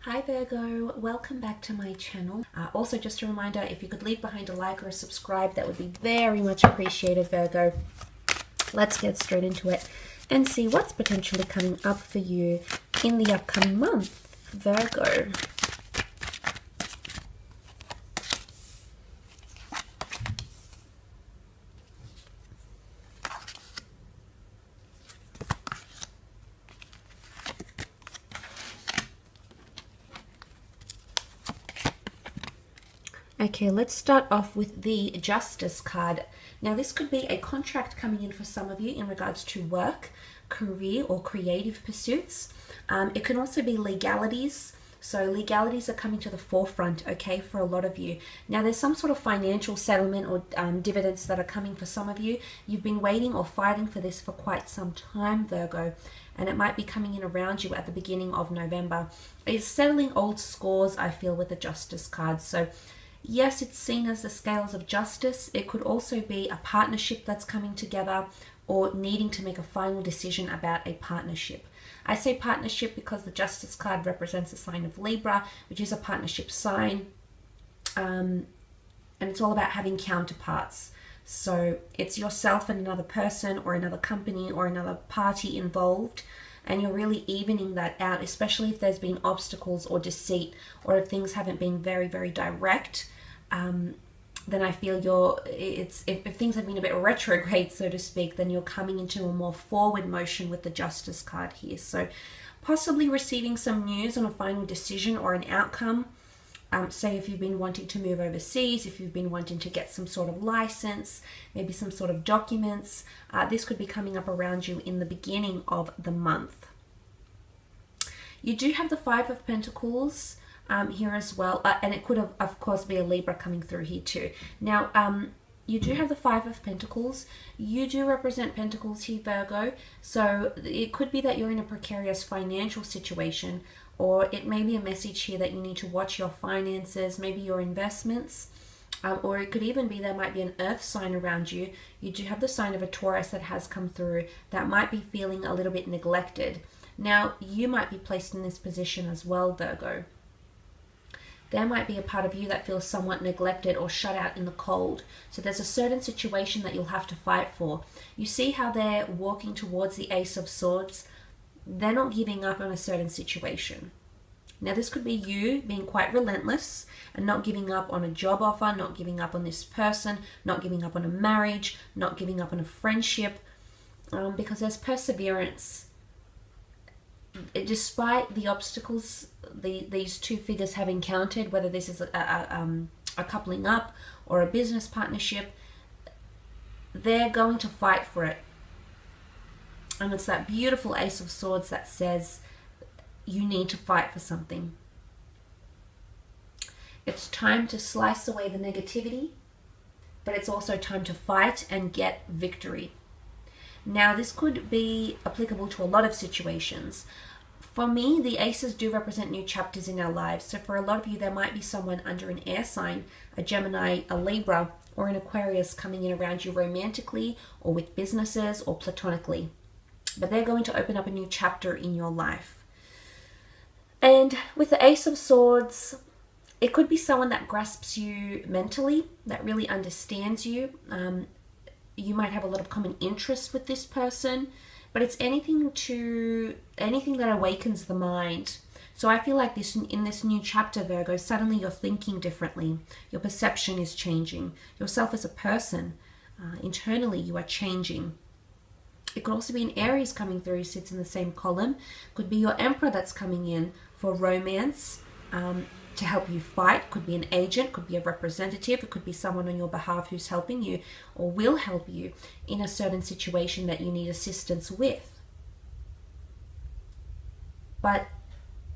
Hi Virgo, welcome back to my channel. Also just a reminder, if you could leave behind a like or a subscribe, that would be very much appreciated, Virgo. Let's get straight into it and see what's potentially coming up for you in the upcoming month, Virgo. Okay, let's start off with the Justice card. Now, this could be a contract coming in for some of you in regards to work, career, or creative pursuits. It can also be legalities. So legalities are coming to the forefront, okay, for a lot of you. Now, there's some sort of financial settlement or dividends that are coming for some of you. You've been waiting or fighting for this for quite some time, Virgo, and it might be coming in around you at the beginning of November. It's settling old scores, I feel, with the Justice card. So yes, it's seen as the scales of justice. It could also be a partnership that's coming together or needing to make a final decision about a partnership. I say partnership because the Justice card represents the sign of Libra, which is a partnership sign. And it's all about having counterparts. So it's yourself and another person or another company or another party involved. And you're really evening that out, especially if there's been obstacles or deceit, or if things haven't been very, very direct. Then I feel if things have been a bit retrograde, so to speak, then you're coming into a more forward motion with the Justice card here. So possibly receiving some news on a final decision or an outcome. Say if you've been wanting to move overseas, if you've been wanting to get some sort of license, maybe some sort of documents, this could be coming up around you in the beginning of the month. You do have the Five of Pentacles here as well, and it could, of course, be a Libra coming through here too. Now, you do have the Five of Pentacles. You do represent Pentacles here, Virgo, so it could be that you're in a precarious financial situation, or it may be a message here that you need to watch your finances, maybe your investments, or it could even be there might be an earth sign around you. You do have the sign of a Taurus that has come through that might be feeling a little bit neglected. Now, you might be placed in this position as well, Virgo. There might be a part of you that feels somewhat neglected or shut out in the cold. So there's a certain situation that you'll have to fight for. You see how they're walking towards the Ace of Swords? They're not giving up on a certain situation. Now, this could be you being quite relentless and not giving up on a job offer, not giving up on this person, not giving up on a marriage, not giving up on a friendship, because there's perseverance. Despite the obstacles these two figures have encountered, whether this is a coupling up or a business partnership, they're going to fight for it. And it's that beautiful Ace of Swords that says you need to fight for something. It's time to slice away the negativity, but it's also time to fight and get victory. Now, this could be applicable to a lot of situations. For me, the aces do represent new chapters in our lives. So for a lot of you, there might be someone under an air sign, a Gemini, a Libra, or an Aquarius coming in around you romantically or with businesses or platonically. But they're going to open up a new chapter in your life. And with the Ace of Swords, it could be someone that grasps you mentally, that really understands you. You might have a lot of common interest with this person, but it's anything that awakens the mind. So I feel like in this new chapter, Virgo, suddenly you're thinking differently. Your perception is changing. Yourself as a person, internally, you are changing. It could also be an Aries coming through who sits in the same column. Could be your Emperor that's coming in for romance, to help you fight. Could be an agent, could be a representative, it could be someone on your behalf who's helping you or will help you in a certain situation that you need assistance with. But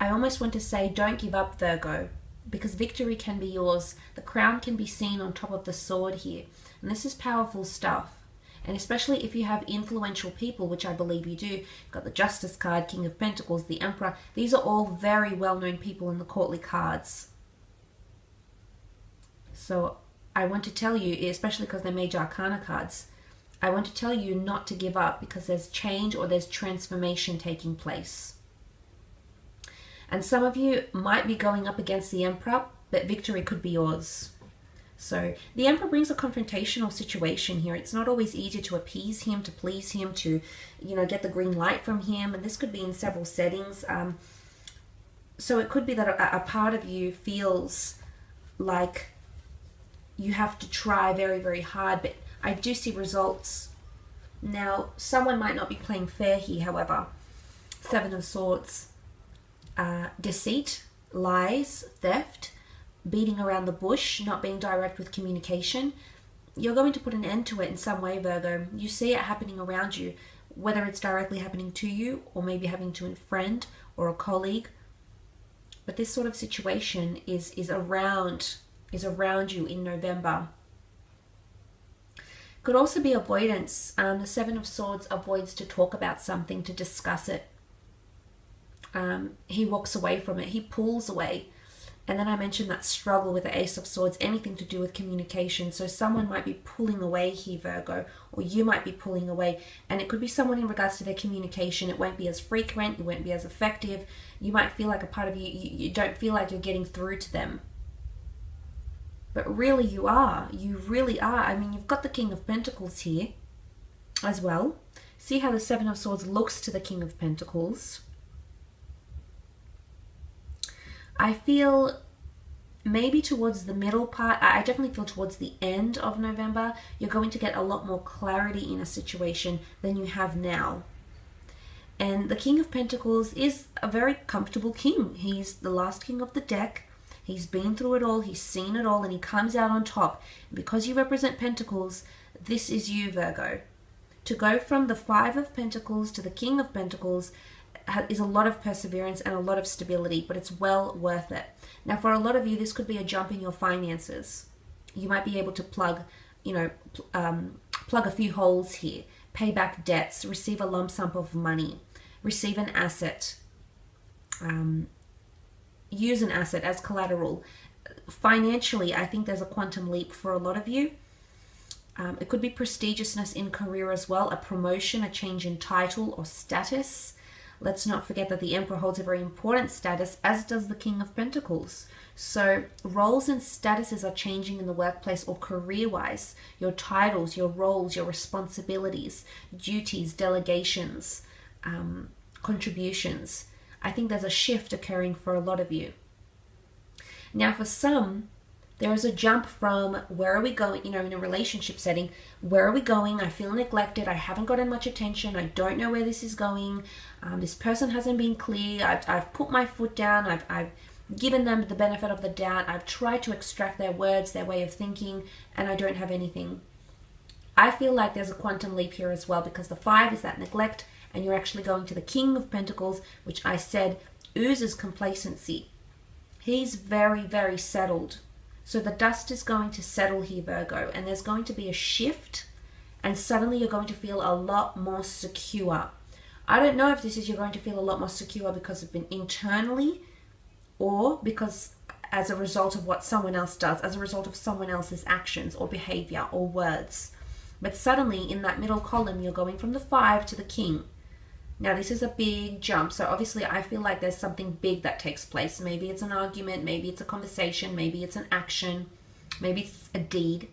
I almost want to say, don't give up, Virgo, because victory can be yours. The crown can be seen on top of the sword here, and this is powerful stuff. And especially if you have influential people, which I believe you do. You've got the Justice card, King of Pentacles, the Emperor. These are all very well-known people in the courtly cards. So I want to tell you, especially because they're Major Arcana cards, I want to tell you not to give up, because there's change or there's transformation taking place. And some of you might be going up against the Emperor, but victory could be yours. So the Emperor brings a confrontational situation here. It's not always easy to appease him, to please him, to, you know, get the green light from him. And this could be in several settings. So it could be that a part of you feels like you have to try very, very hard, but I do see results. Now, someone might not be playing fair here, however. Seven of Swords, deceit, lies, theft, beating around the bush, not being direct with communication. You're going to put an end to it in some way, Virgo. You see it happening around you, whether it's directly happening to you or maybe happening to a friend or a colleague. But this sort of situation is around you in November. Could also be avoidance. The Seven of Swords avoids to talk about something, to discuss it. He walks away from it. He pulls away. And then I mentioned that struggle with the Ace of Swords, anything to do with communication. So someone might be pulling away here, Virgo, or you might be pulling away. And it could be someone in regards to their communication. It won't be as frequent. It won't be as effective. You might feel like a part of you don't feel like you're getting through to them. But really you are. You really are. I mean, you've got the King of Pentacles here as well. See how the Seven of Swords looks to the King of Pentacles. I feel maybe towards the middle part, I definitely feel towards the end of November, you're going to get a lot more clarity in a situation than you have now. And the King of Pentacles is a very comfortable king. He's the last king of the deck. He's been through it all. He's seen it all, and he comes out on top. Because you represent Pentacles, this is you, Virgo. To go from the Five of Pentacles to the King of Pentacles is a lot of perseverance and a lot of stability, but it's well worth it. Now, for a lot of you, this could be a jump in your finances. You might be able to plug a few holes here, pay back debts, receive a lump sum of money, receive an asset, use an asset as collateral. Financially, I think there's a quantum leap for a lot of you. It could be prestigiousness in career as well, a promotion, a change in title or status. Let's not forget that the Emperor holds a very important status, as does the King of Pentacles. So roles and statuses are changing in the workplace or career-wise. Your titles, your roles, your responsibilities, duties, delegations, contributions. I think there's a shift occurring for a lot of you. Now, for some, there is a jump from where are we going, in a relationship setting, where are we going? I feel neglected. I haven't gotten much attention. I don't know where this is going. This person hasn't been clear. I've put my foot down. I've given them the benefit of the doubt. I've tried to extract their words, their way of thinking, and I don't have anything. I feel like there's a quantum leap here as well, because the Five is that neglect, and you're actually going to the King of Pentacles, which I said oozes complacency. He's very, very settled. So the dust is going to settle here, Virgo, and there's going to be a shift, and suddenly you're going to feel a lot more secure. I don't know if this is you're going to feel a lot more secure because of internally, or because as a result of what someone else does, as a result of someone else's actions or behavior or words. But suddenly in that middle column, you're going from the Five to the King. Now, this is a big jump. So obviously I feel like there's something big that takes place. Maybe it's an argument, maybe it's a conversation, maybe it's an action, maybe it's a deed.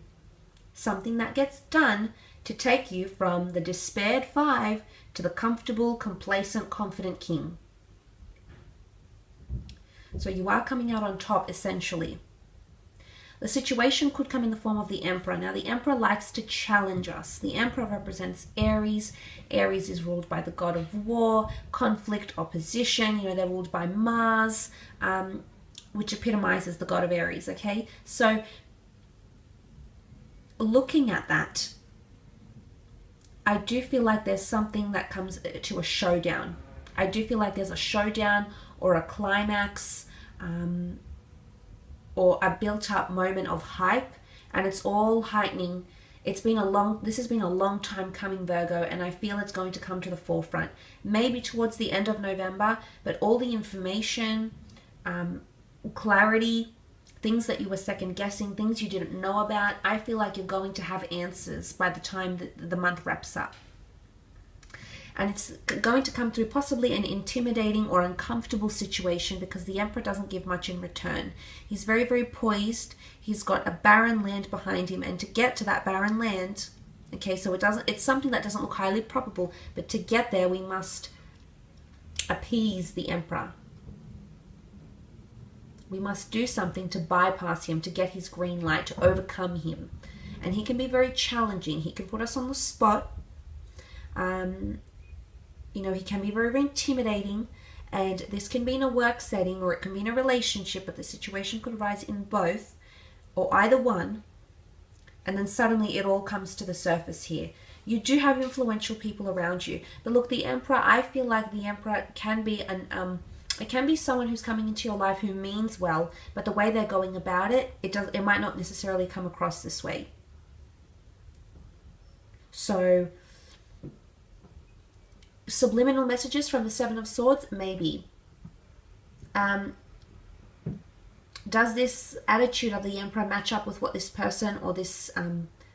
Something that gets done to take you from the despaired Five to the comfortable, complacent, confident King. So you are coming out on top, essentially. The situation could come in the form of the Emperor. Now, the Emperor likes to challenge us. The Emperor represents Aries. Aries is ruled by the god of war, conflict, opposition. They're ruled by Mars, which epitomizes the god of Aries, okay? So, looking at that, I do feel like there's something that comes to a showdown. I do feel like there's a showdown or a climax, or a built-up moment of hype, and it's all heightening. This has been a long time coming, Virgo, and I feel it's going to come to the forefront. Maybe towards the end of November, but all the information, clarity, things that you were second-guessing, things you didn't know about, I feel like you're going to have answers by the time the month wraps up. And it's going to come through possibly an intimidating or uncomfortable situation because the Emperor doesn't give much in return. He's very, very poised. He's got a barren land behind him. And to get to that barren land, okay, so it's something that doesn't look highly probable, but to get there, we must appease the Emperor. We must do something to bypass him, to get his green light, to overcome him. And he can be very challenging. He can put us on the spot. You know, he can be very, very intimidating. And this can be in a work setting or it can be in a relationship, but the situation could arise in both or either one. And then suddenly it all comes to the surface here. You do have influential people around you. But look, the Emperor, I feel like the Emperor can be it can be someone who's coming into your life who means well, but the way they're going about it, it might not necessarily come across this way. So, subliminal messages from the Seven of Swords, maybe. Does this attitude of the Emperor match up with what this person or this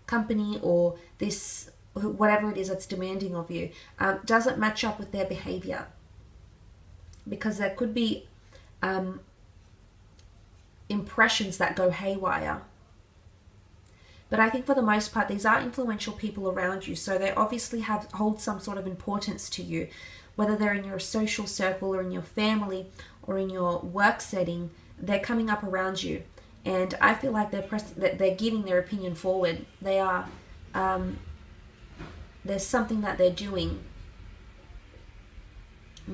company or this, whatever it is that's demanding of you, does it match up with their behavior? Because there could be impressions that go haywire. But I think for the most part, these are influential people around you. So they obviously hold some sort of importance to you, whether they're in your social circle or in your family or in your work setting. They're coming up around you. And I feel like they're giving their opinion forward. They are, there's something that they're doing.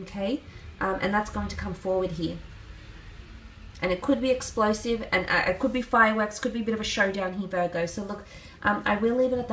Okay? And that's going to come forward here. And it could be explosive, and it could be fireworks, could be a bit of a showdown here, Virgo. So look, I will leave it at that.